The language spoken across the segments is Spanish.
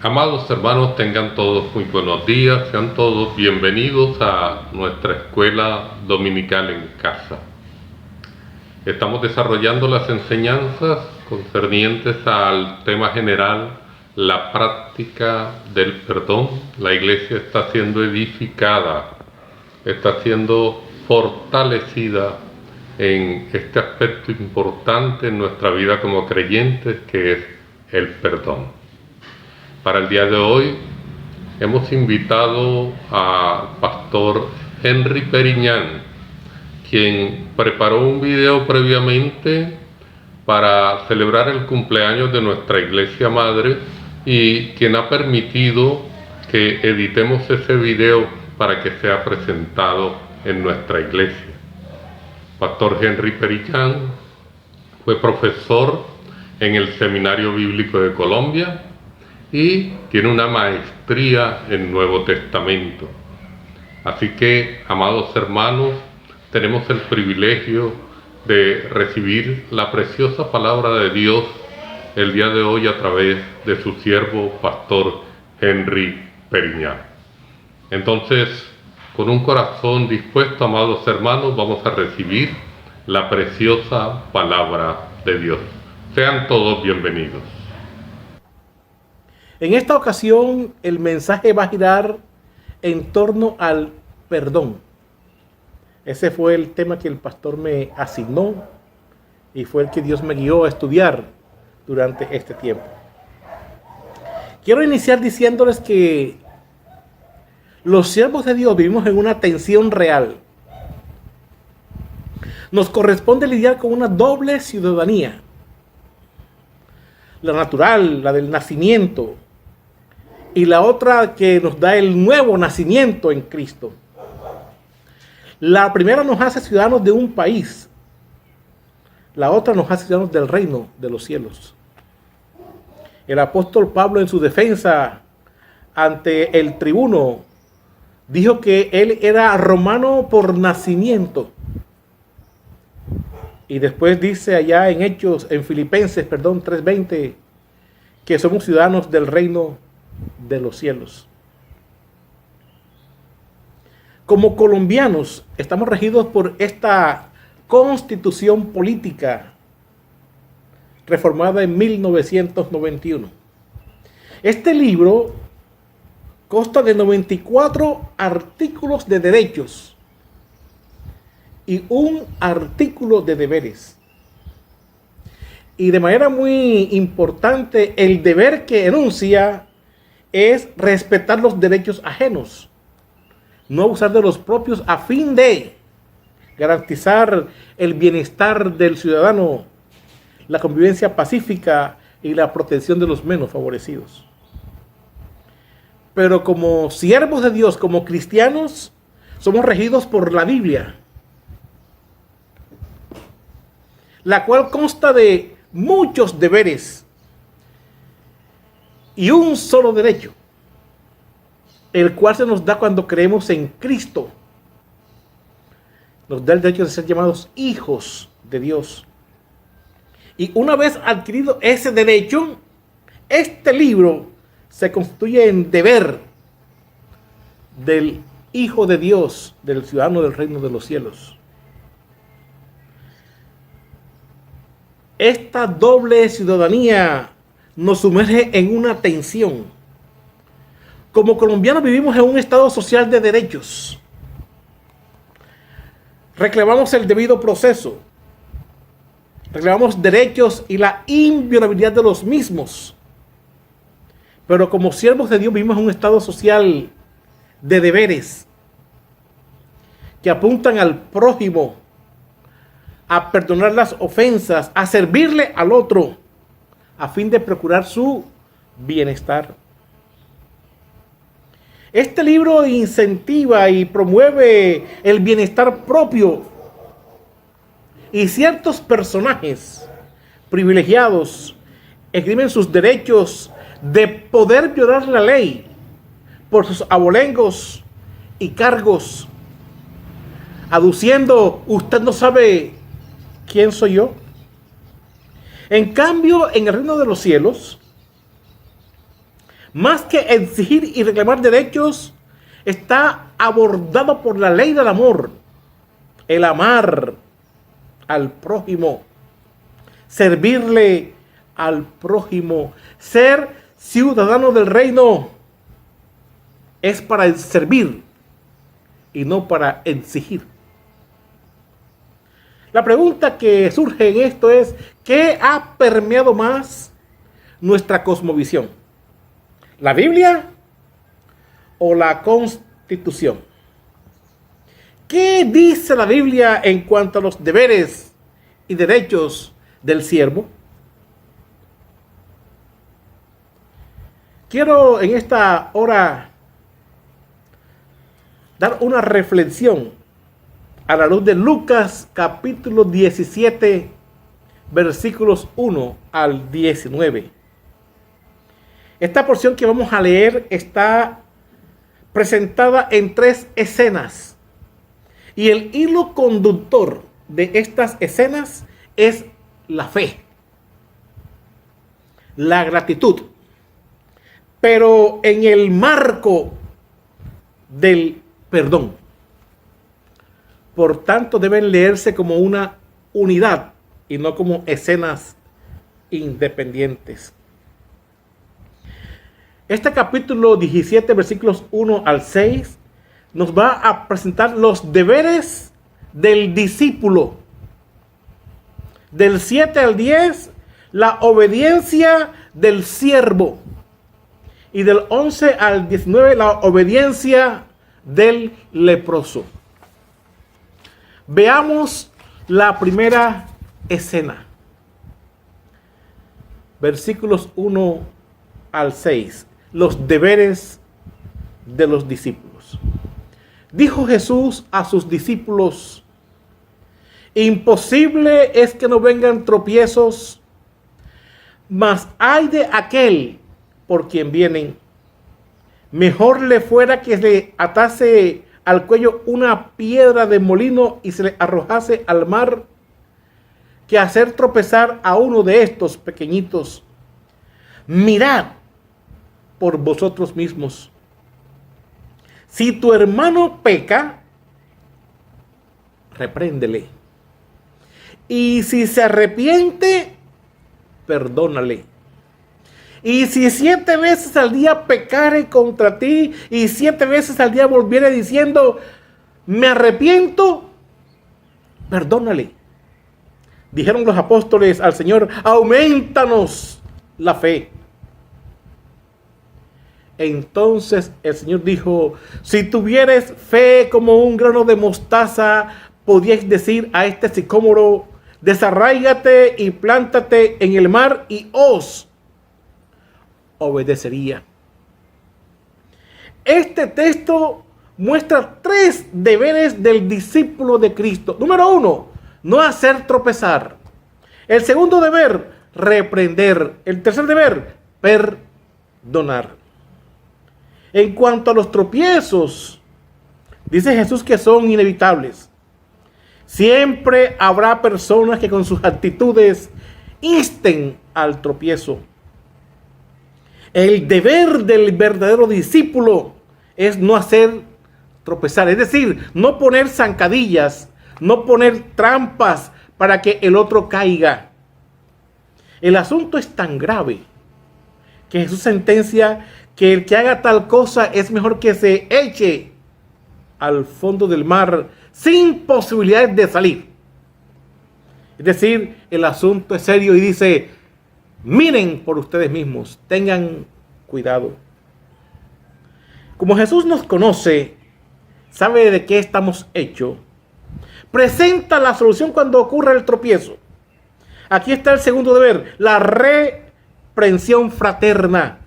Amados hermanos, tengan todos muy buenos días, sean todos bienvenidos a nuestra escuela dominical en casa. Estamos desarrollando las enseñanzas concernientes al tema general, la práctica del perdón. La iglesia está siendo edificada, está siendo fortalecida en este aspecto importante en nuestra vida como creyentes, que es el perdón. Para el día de hoy hemos invitado al pastor Henry Periñán, quien preparó un video previamente para celebrar el cumpleaños de nuestra iglesia madre y quien ha permitido que editemos ese video para que sea presentado en nuestra iglesia. Pastor Henry Periñán fue profesor en el Seminario Bíblico de Colombia y tiene una maestría en Nuevo Testamento. Así que, amados hermanos, tenemos el privilegio de recibir la preciosa palabra de Dios el día de hoy a través de su siervo, pastor Henry Periñán. Entonces, con un corazón dispuesto, amados hermanos, vamos a recibir la preciosa palabra de Dios. Sean todos bienvenidos. En esta ocasión, el mensaje va a girar en torno al perdón. Ese fue el tema que el pastor me asignó y fue el que Dios me guió a estudiar durante este tiempo. Quiero iniciar diciéndoles que los siervos de Dios vivimos en una tensión real. Nos corresponde lidiar con una doble ciudadanía. La natural, la del nacimiento, y la otra que nos da el nuevo nacimiento en Cristo. La primera nos hace ciudadanos de un país, la otra nos hace ciudadanos del reino de los cielos. El apóstol Pablo, en su defensa ante el tribuno, dijo que él era romano por nacimiento. Y después dice allá en Hechos, en Filipenses, 3:20, que somos ciudadanos del reino de los cielos. Como colombianos, estamos regidos por esta constitución política reformada en 1991. Este libro consta de 94 artículos de derechos y un artículo de deberes. Y de manera muy importante, el deber que enuncia es respetar los derechos ajenos, no abusar de los propios a fin de garantizar el bienestar del ciudadano, la convivencia pacífica y la protección de los menos favorecidos. Pero como siervos de Dios, como cristianos, somos regidos por la Biblia, la cual consta de muchos deberes y un solo derecho, el cual se nos da cuando creemos en Cristo. Nos da el derecho de ser llamados hijos de Dios. Y una vez adquirido ese derecho, este libro se constituye en deber del Hijo de Dios, del ciudadano del reino de los cielos. Esta doble ciudadanía nos sumerge en una tensión. Como colombianos vivimos en un estado social de derechos. Reclamamos el debido proceso. Reclamamos derechos y la inviolabilidad de los mismos. Pero como siervos de Dios vivimos en un estado social de deberes que apuntan al prójimo, a perdonar las ofensas, a servirle al otro, a fin de procurar su bienestar. Este libro incentiva y promueve el bienestar propio, y ciertos personajes privilegiados esgrimen sus derechos de poder violar la ley por sus abolengos y cargos, aduciendo: usted no sabe quién soy yo. En cambio, en el reino de los cielos, más que exigir y reclamar derechos, está abordado por la ley del amor. El amar al prójimo, servirle al prójimo, ser ciudadano del reino, es para servir y no para exigir. La pregunta que surge en esto es: ¿qué ha permeado más nuestra cosmovisión? ¿La Biblia o la Constitución? ¿Qué dice la Biblia en cuanto a los deberes y derechos del siervo? Quiero en esta hora dar una reflexión a la luz de Lucas capítulo 17, versículos 1 al 19. Esta porción que vamos a leer está presentada en 3 escenas. Y el hilo conductor de estas escenas es la fe, la gratitud, pero en el marco del perdón. Por tanto, deben leerse como una unidad y no como escenas independientes. Este capítulo 17, versículos 1 al 6, nos va a presentar los deberes del discípulo. Del 7 al 10, la obediencia del siervo. Y del 11 al 19, la obediencia del leproso. Veamos la primera escena. Versículos 1 al 6. Los deberes de los discípulos. Dijo Jesús a sus discípulos: imposible es que no vengan tropiezos, mas ay de aquel por quien vienen. Mejor le fuera que le atase al cuello una piedra de molino y se le arrojase al mar, que hacer tropezar a uno de estos pequeñitos. Mirad por vosotros mismos. Si tu hermano peca, repréndele. Y si se arrepiente, perdónale. Y si 7 veces al día pecare contra ti, y 7 veces al día volviere diciendo, me arrepiento, perdónale. Dijeron los apóstoles al Señor: aumentanos la fe. Entonces el Señor dijo: si tuvieres fe como un grano de mostaza, podíais decir a este sicómoro: desarráigate y plántate en el mar, y os obedecería. Este texto muestra 3 deberes del discípulo de Cristo. Número 1, no hacer tropezar. El segundo deber, reprender. El tercer deber, perdonar. En cuanto a los tropiezos, dice Jesús que son inevitables. Siempre habrá personas que con sus actitudes insten al tropiezo. El deber del verdadero discípulo es no hacer tropezar, es decir, no poner zancadillas, no poner trampas para que el otro caiga. El asunto es tan grave que Jesús sentencia que el que haga tal cosa es mejor que se eche al fondo del mar sin posibilidades de salir. Es decir, el asunto es serio y dice: miren por ustedes mismos, tengan cuidado. Como Jesús nos conoce, sabe de qué estamos hechos, presenta la solución cuando ocurre el tropiezo. Aquí está el segundo deber, la reprensión fraterna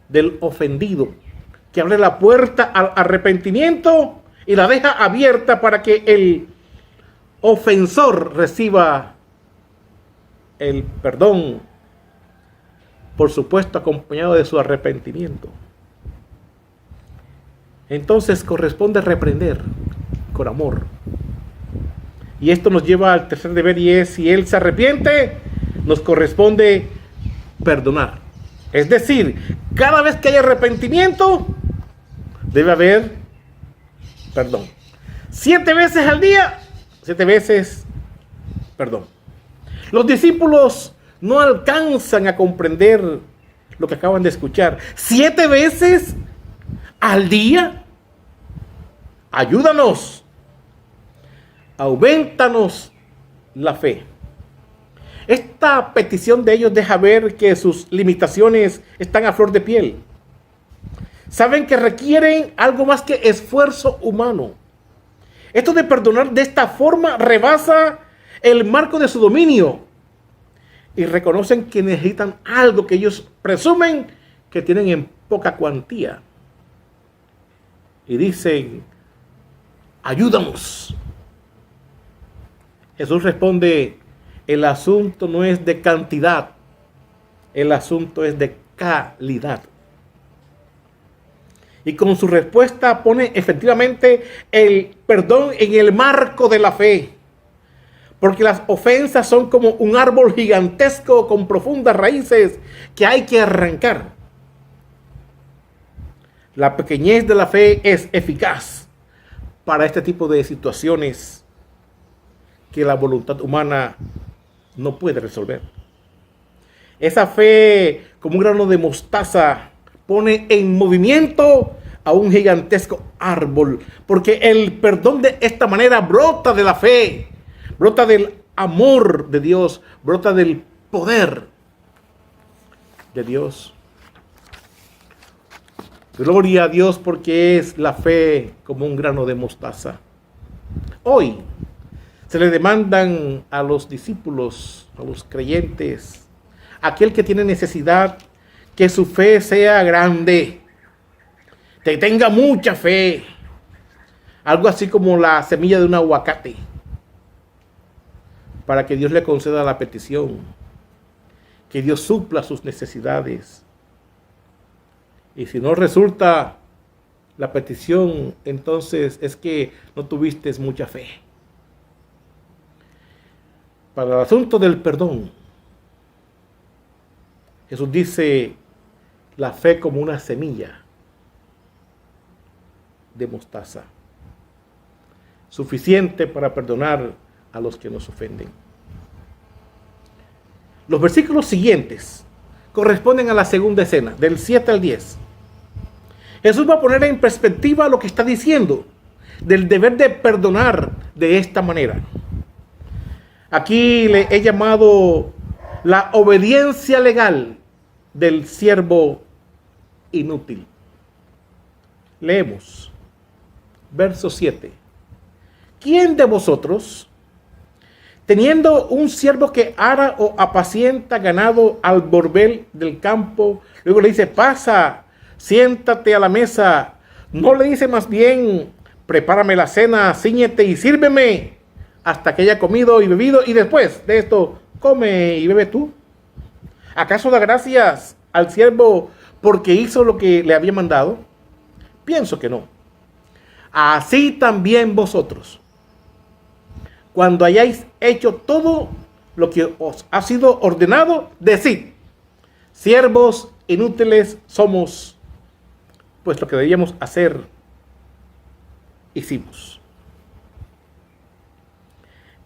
del ofendido, que abre la puerta al arrepentimiento y la deja abierta para que el ofensor reciba el perdón, por supuesto acompañado de su arrepentimiento. Entonces corresponde reprender con amor. Y esto nos lleva al tercer deber, y es: si él se arrepiente, nos corresponde perdonar. Es decir, cada vez que hay arrepentimiento, debe haber perdón. 7 veces al día, 7 veces perdón. Los discípulos no alcanzan a comprender lo que acaban de escuchar. 7 veces al día. Ayúdanos. Aumentanos la fe. Esta petición de ellos deja ver que sus limitaciones están a flor de piel. Saben que requieren algo más que esfuerzo humano. Esto de perdonar de esta forma rebasa el marco de su dominio. Y reconocen que necesitan algo que ellos presumen que tienen en poca cuantía. Y dicen, ayúdanos. Jesús responde, el asunto no es de cantidad, el asunto es de calidad. Y con su respuesta pone efectivamente el perdón en el marco de la fe. Porque las ofensas son como un árbol gigantesco con profundas raíces que hay que arrancar. La pequeñez de la fe es eficaz para este tipo de situaciones que la voluntad humana no puede resolver. Esa fe, como un grano de mostaza, pone en movimiento a un gigantesco árbol, porque el perdón de esta manera brota de la fe, brota del amor de Dios, brota del poder de Dios. Gloria a Dios porque es la fe como un grano de mostaza. Hoy se le demandan a los discípulos, a los creyentes, aquel que tiene necesidad, que su fe sea grande, que tenga mucha fe, algo así como la semilla de un aguacate, para que Dios le conceda la petición, que Dios supla sus necesidades. Y si no resulta la petición, entonces es que no tuviste mucha fe. Para el asunto del perdón, Jesús dice la fe como una semilla de mostaza, suficiente para perdonar a los que nos ofenden. Los versículos siguientes corresponden a la segunda escena, del 7 al 10. Jesús va a poner en perspectiva lo que está diciendo del deber de perdonar de esta manera. Aquí le he llamado la obediencia legal del siervo inútil. Leemos, verso 7. ¿Quién de vosotros, teniendo un siervo que ara o apacienta ganado al bordel del campo, luego le dice, pasa, siéntate a la mesa, no le dice más bien, prepárame la cena, cíñete y sírveme hasta que haya comido y bebido, y después de esto, come y bebe tú? ¿Acaso da gracias al siervo porque hizo lo que le había mandado? Pienso que no. Así también vosotros, cuando hayáis hecho todo lo que os ha sido ordenado, decid, siervos inútiles somos, pues lo que debíamos hacer, hicimos.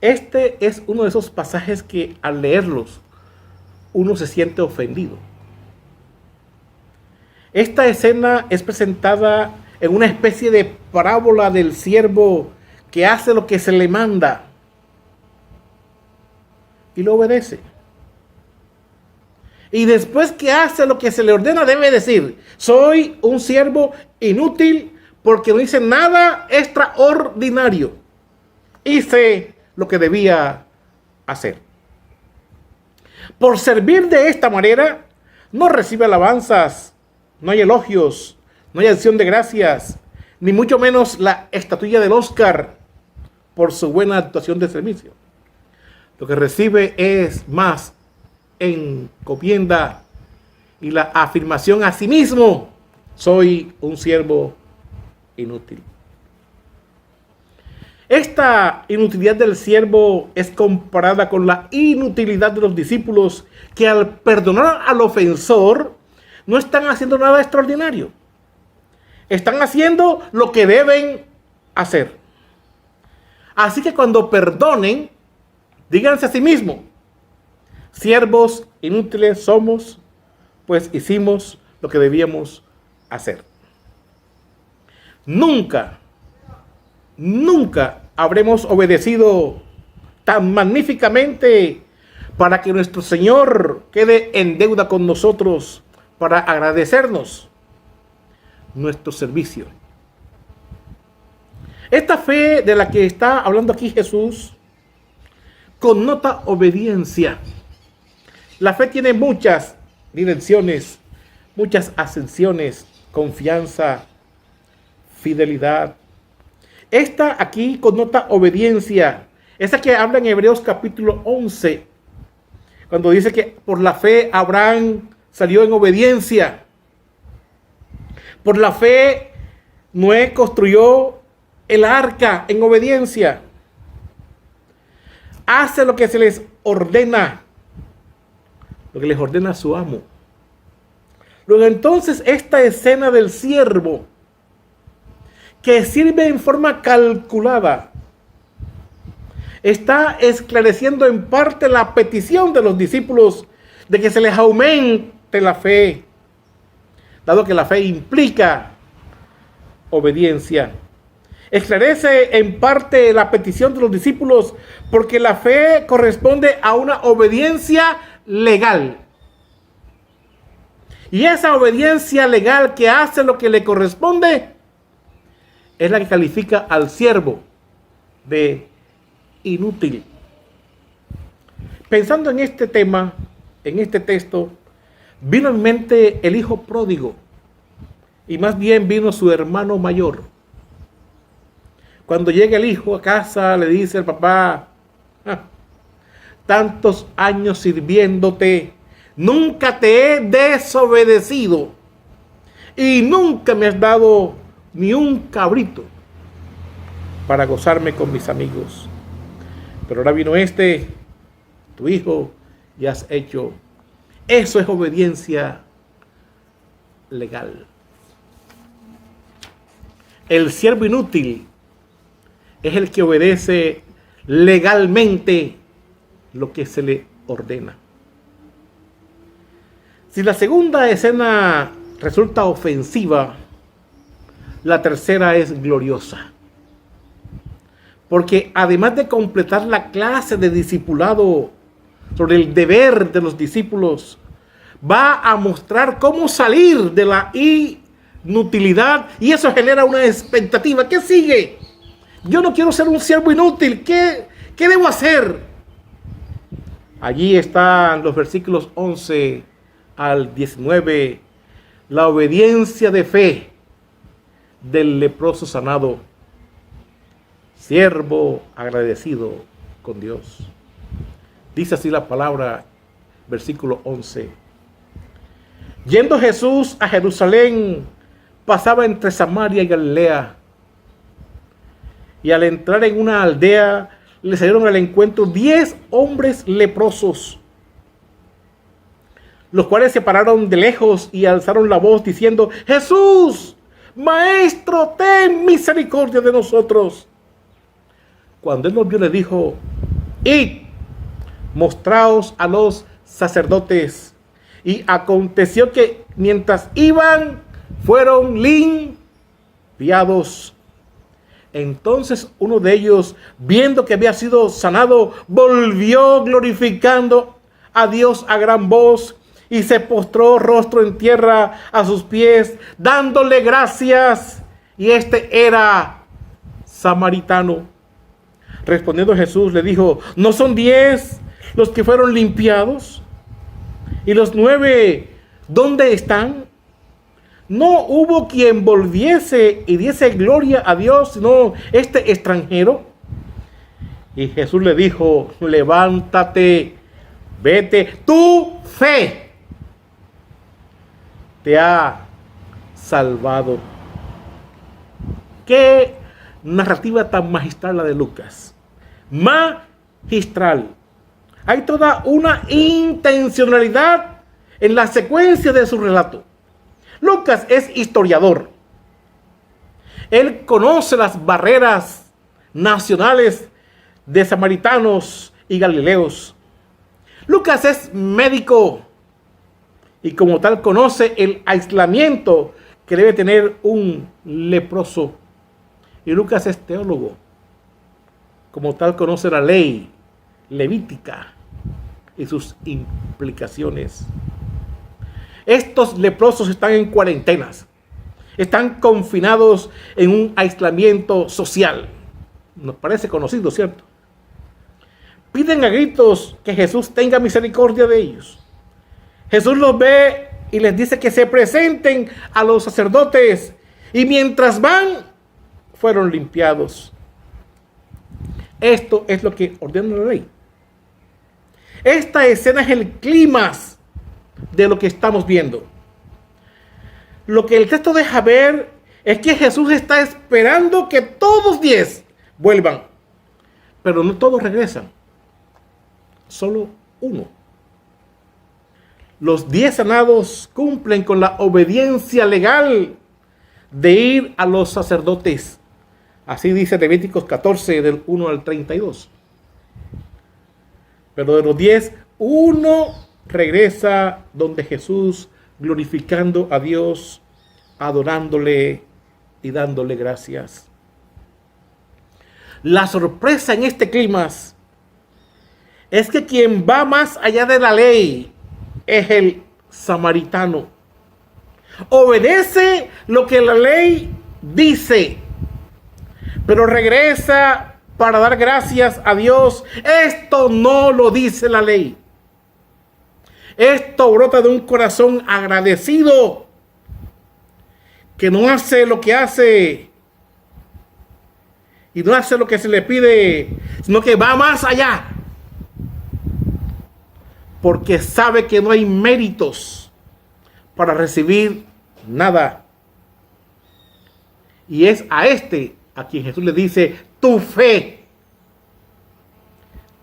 Este es uno de esos pasajes que al leerlos uno se siente ofendido. Esta escena es presentada en una especie de parábola del siervo que hace lo que se le manda y lo obedece. Y después que hace lo que se le ordena, debe decir, soy un siervo inútil porque no hice nada extraordinario. Hice lo que debía hacer. Por servir de esta manera, no recibe alabanzas, no hay elogios, no hay acción de gracias, ni mucho menos la estatuilla del Oscar por su buena actuación de servicio. Lo que recibe es más encomienda y la afirmación a sí mismo, soy un siervo inútil. Esta inutilidad del siervo es comparada con la inutilidad de los discípulos que al perdonar al ofensor no están haciendo nada extraordinario. Están haciendo lo que deben hacer. Así que cuando perdonen, díganse a sí mismos: siervos inútiles somos, pues hicimos lo que debíamos hacer. Nunca habremos obedecido tan magníficamente para que nuestro Señor quede en deuda con nosotros para agradecernos nuestro servicio. Esta fe de la que está hablando aquí Jesús connota obediencia. La fe tiene muchas dimensiones, muchas ascensiones: confianza, fidelidad. Esta aquí connota obediencia. Esa que habla en Hebreos capítulo 11, cuando dice que por la fe Abraham salió en obediencia. Por la fe Noé construyó el arca en obediencia. Hace lo que se les ordena, lo que les ordena su amo. Luego entonces esta escena del siervo que sirve en forma calculada está esclareciendo en parte la petición de los discípulos de que se les aumente la fe, dado que la fe implica obediencia. Esclarece en parte la petición de los discípulos porque la fe corresponde a una obediencia legal. Y esa obediencia legal que hace lo que le corresponde es la que califica al siervo de inútil. Pensando en este tema, en este texto, vino en mente el hijo pródigo, y más bien vino su hermano mayor. Cuando llega el hijo a casa, le dice al papá: tantos años sirviéndote, nunca te he desobedecido y nunca me has dado ni un cabrito para gozarme con mis amigos. Pero ahora vino tu hijo, y has hecho. Eso es obediencia legal. El siervo inútil es el que obedece legalmente lo que se le ordena. Si la segunda escena resulta ofensiva, la tercera es gloriosa. Porque además de completar la clase de discipulado sobre el deber de los discípulos, va a mostrar cómo salir de la inutilidad, y eso genera una expectativa. ¿Qué sigue? Yo no quiero ser un siervo inútil. ¿Qué debo hacer? Allí están los versículos 11 al 19, la obediencia de fe del leproso sanado, siervo agradecido con Dios. Dice así la palabra, versículo 11. Yendo Jesús a Jerusalén, pasaba entre Samaria y Galilea. Y al entrar en una aldea, le salieron al encuentro 10 hombres leprosos, los cuales se pararon de lejos y alzaron la voz diciendo: Jesús, Maestro, ten misericordia de nosotros. Cuando él los vio, le dijo: id, mostraos a los sacerdotes. Y aconteció que mientras iban, fueron limpiados. Entonces uno de ellos, viendo que había sido sanado, volvió glorificando a Dios a gran voz y se postró rostro en tierra a sus pies, dándole gracias. Y este era samaritano. Respondiendo Jesús le dijo: ¿no son 10 los que fueron limpiados? ¿Y los 9 dónde están? No hubo quien volviese y diese gloria a Dios, sino este extranjero. Y Jesús le dijo: levántate, vete, tu fe te ha salvado. Qué narrativa tan magistral la de Lucas. Magistral. Hay toda una intencionalidad en la secuencia de su relato. Lucas es historiador. Él conoce las barreras nacionales de samaritanos y galileos. Lucas es médico y como tal conoce el aislamiento que debe tener un leproso. Y Lucas es teólogo. Como tal conoce la ley levítica y sus implicaciones. Estos leprosos están en cuarentenas. Están confinados en un aislamiento social. Nos parece conocido, ¿cierto? Piden a gritos que Jesús tenga misericordia de ellos. Jesús los ve y les dice que se presenten a los sacerdotes. Y mientras van, fueron limpiados. Esto es lo que ordena la ley. Esta escena es el clímax de lo que estamos viendo. Lo que el texto deja ver es que Jesús está esperando que todos 10 vuelvan. Pero no todos regresan. Solo uno. Los 10 sanados cumplen con la obediencia legal de ir a los sacerdotes. Así dice Levíticos 14 del 1 al 32. Pero de los 10, uno regresa donde Jesús, glorificando a Dios, adorándole y dándole gracias. La sorpresa en este clímax es que quien va más allá de la ley es el samaritano. Obedece lo que la ley dice, pero regresa para dar gracias a Dios. Esto no lo dice la ley. Esto brota de un corazón agradecido, que no hace lo que hace y no hace lo que se le pide, sino que va más allá, porque sabe que no hay méritos para recibir nada. Y es a este a quien Jesús le dice: tu fe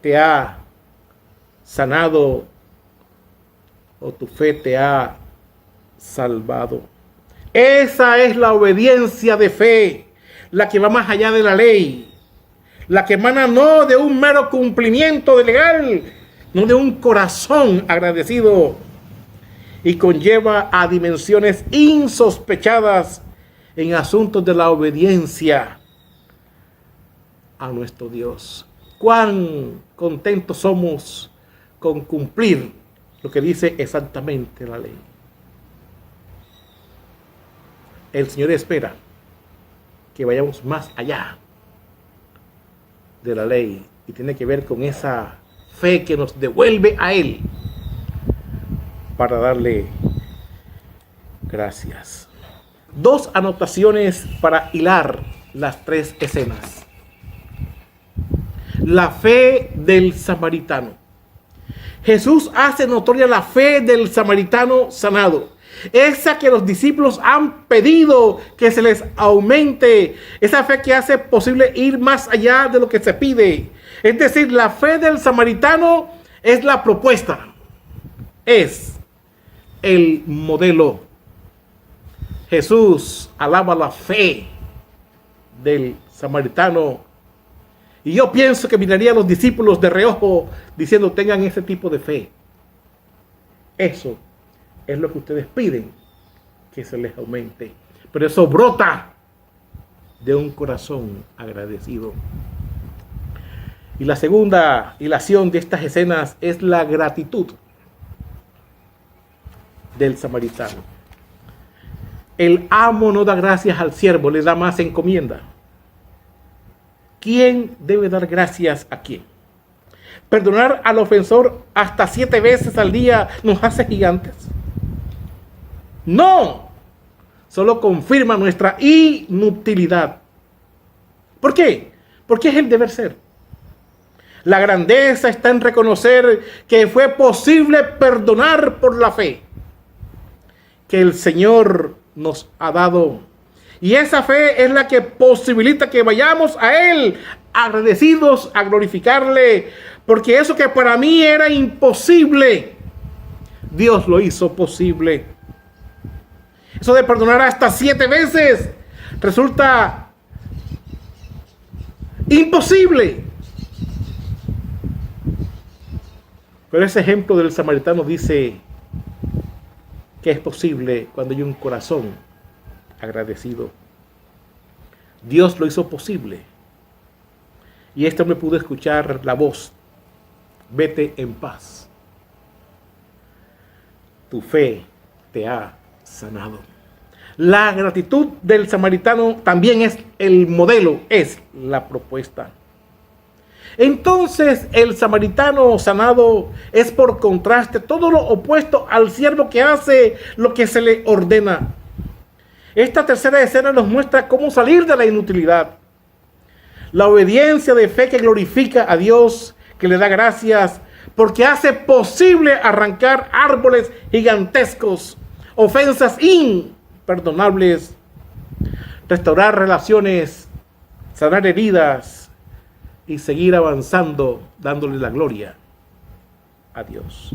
te ha sanado, o tu fe te ha salvado. Esa es la obediencia de fe, la que va más allá de la ley, la que emana no de un mero cumplimiento de legal, no de un corazón agradecido, y conlleva a dimensiones insospechadas en asuntos de la obediencia a nuestro Dios. Cuán contentos somos con cumplir lo que dice exactamente la ley. El Señor espera que vayamos más allá de la ley, y tiene que ver con esa fe que nos devuelve a Él para darle gracias. 2 anotaciones para hilar las 3 escenas. La fe del samaritano. Jesús hace notoria la fe del samaritano sanado. Esa que los discípulos han pedido que se les aumente. Esa fe que hace posible ir más allá de lo que se pide. Es decir, la fe del samaritano es la propuesta. Es el modelo. Jesús alaba la fe del samaritano. Y yo pienso que miraría a los discípulos de reojo diciendo: tengan ese tipo de fe. Eso es lo que ustedes piden que se les aumente. Pero eso brota de un corazón agradecido. Y la segunda hilación de estas escenas es la gratitud del samaritano. El amo no da gracias al siervo, le da más encomienda. ¿Quién debe dar gracias a quién? Perdonar al ofensor hasta 7 veces al día nos hace gigantes. No, solo confirma nuestra inutilidad. ¿Por qué? Porque es el deber ser. La grandeza está en reconocer que fue posible perdonar por la fe que el Señor nos ha dado. Y esa fe es la que posibilita que vayamos a Él agradecidos a glorificarle, porque eso que para mí era imposible, Dios lo hizo posible. Eso de perdonar hasta 7 veces resulta imposible. Pero ese ejemplo del samaritano dice que es posible cuando hay un corazón agradecido. Dios lo hizo posible. Y este hombre pudo escuchar la voz: vete en paz. Tu fe te ha sanado. La gratitud del samaritano también es el modelo, es la propuesta. Entonces el samaritano sanado es por contraste todo lo opuesto al siervo que hace lo que se le ordena. Esta tercera escena nos muestra cómo salir de la inutilidad. La obediencia de fe que glorifica a Dios, que le da gracias, porque hace posible arrancar árboles gigantescos, ofensas imperdonables, restaurar relaciones, sanar heridas y seguir avanzando dándole la gloria a Dios.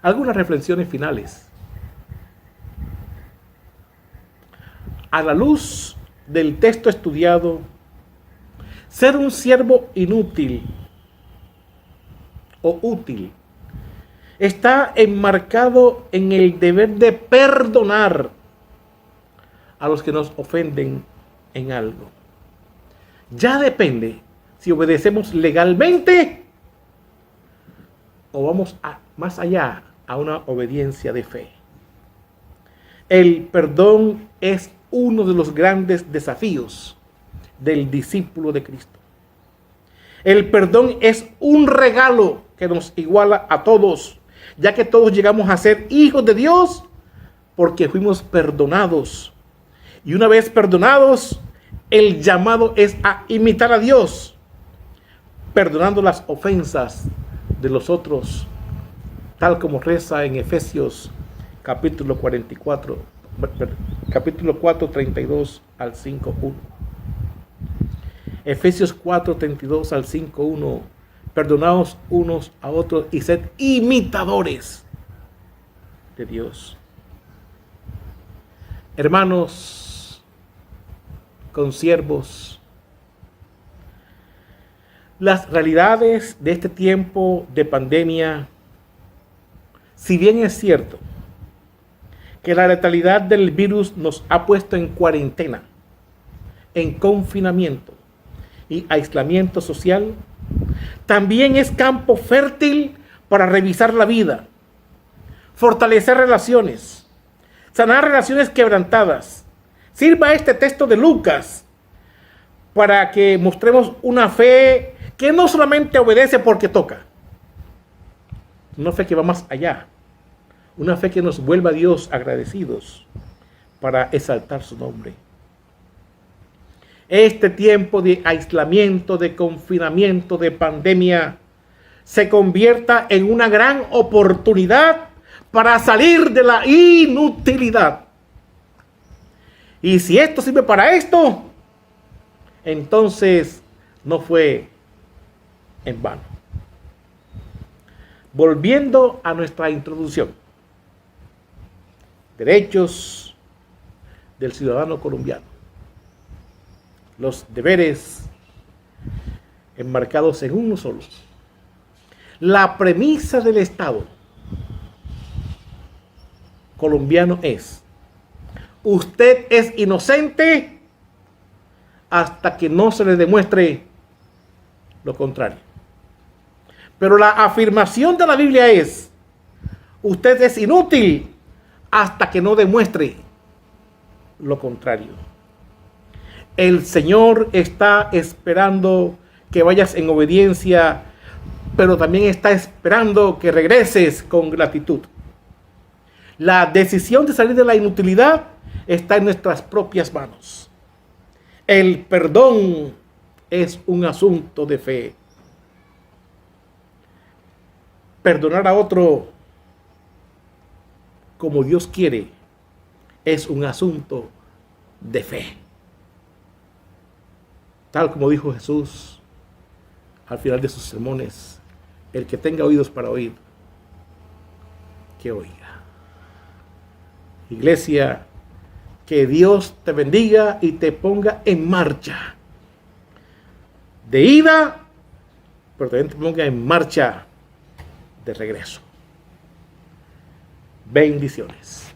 Algunas reflexiones finales. A la luz del texto estudiado, ser un siervo inútil o útil está enmarcado en el deber de perdonar a los que nos ofenden en algo. Ya depende si obedecemos legalmente o vamos más allá a una obediencia de fe. El perdón es uno de los grandes desafíos del discípulo de Cristo. El perdón es un regalo que nos iguala a todos, ya que todos llegamos a ser hijos de Dios porque fuimos perdonados. Y una vez perdonados, el llamado es a imitar a Dios, perdonando las ofensas de los otros, tal como reza en Efesios capítulo 4, 32 al 5:1. Efesios 4, 32 al 5:1. Perdonaos unos a otros y sed imitadores de Dios. Hermanos, consiervos, las realidades de este tiempo de pandemia, si bien es cierto que la letalidad del virus nos ha puesto en cuarentena, en confinamiento y aislamiento social, también es campo fértil para revisar la vida, fortalecer relaciones, sanar relaciones quebrantadas. Sirva este texto de Lucas para que mostremos una fe que no solamente obedece porque toca, una fe que va más allá, una fe que nos vuelva a Dios agradecidos para exaltar su nombre. Este tiempo de aislamiento, de confinamiento, de pandemia, se convierta en una gran oportunidad para salir de la inutilidad. Y si esto sirve para esto, entonces no fue en vano. Volviendo a nuestra introducción. Derechos del ciudadano colombiano. Los deberes enmarcados en uno solo. La premisa del Estado colombiano es: usted es inocente hasta que no se le demuestre lo contrario. Pero la afirmación de la Biblia es: usted es inútil hasta que no demuestre lo contrario. El Señor está esperando que vayas en obediencia, pero también está esperando que regreses con gratitud. La decisión de salir de la inutilidad está en nuestras propias manos. El perdón es un asunto de fe. Perdonar a otro como Dios quiere es un asunto de fe. Tal como dijo Jesús al final de sus sermones: el que tenga oídos para oír, que oiga. Iglesia, que Dios te bendiga y te ponga en marcha. De ida, pero también te ponga en marcha de regreso. Bendiciones.